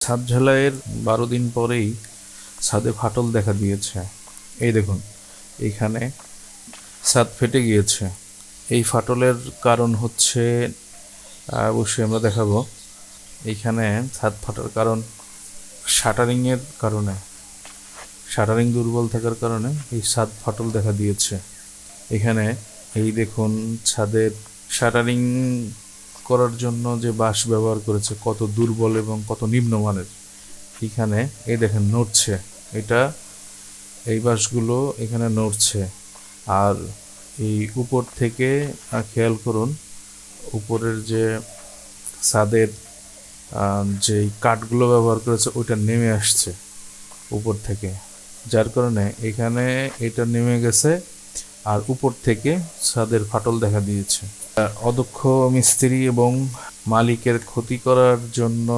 ছাদ ঢালাইয়ের 12 দিন পরেই ছাদে ফাটল দেখা দিয়েছে। এই দেখুন, এইখানে ছাদ ফেটে গিয়েছে। এই ফাটলের কারণ হচ্ছে অবশ্যই আমরা দেখাবো। এইখানে ছাদ ফাটার কারণ শাটারিংয়ের কারণে, শাটারিং দুর্বল থাকার কারণে এই ছাদ ফাটল দেখা দিয়েছে। এখানে এই দেখুন, ছাদের শাটারিং করার জন্য যে বাঁশ ব্যবহার করেছে কত দুর্বল এবং কত নিম্নমানের। এখানে এই দেখেন নড়ছে, এটা এই বাঁশগুলো এখানে নড়ছে। আর এই উপর থেকে খেয়াল করুন, উপরের যে ছাদের যে কাঠগুলো ব্যবহার করেছে ওইটা নেমে আসছে উপর থেকে, যার কারণে এখানে এটা নেমে গেছে আর উপর থেকে ছাদের ফাটল দেখা দিয়েছে। অদক্ষ মিস্ত্রি এবং মালিকের ক্ষতি করার জন্য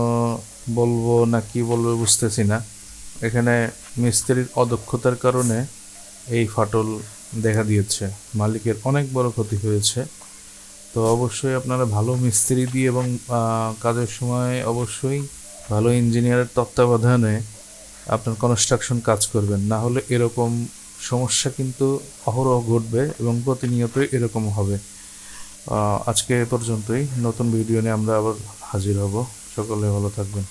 বলবো না কি বলবো বুঝতেছি না। এখানে মিস্ত্রির অদক্ষতার কারণে এই ফাটল দেখা দিয়েছে, মালিকের অনেক বড় ক্ষতি হয়েছে। তো অবশ্যই আপনারা ভালো মিস্ত্রি দিয়ে এবং কাজের সময় অবশ্যই ভালো ইঞ্জিনিয়ারের তত্ত্বাবধানে আপনার কনস্ট্রাকশন কাজ করবেন, না হলে এরকম সমস্যা কিন্তু অহরহ ঘটবে এবং প্রতিনিয়তই এরকম হবে। আজকে এ পর্যন্তই। নতুন ভিডিও নিয়ে আমরা আবার হাজির হব। সকলে ভালো থাকবেন।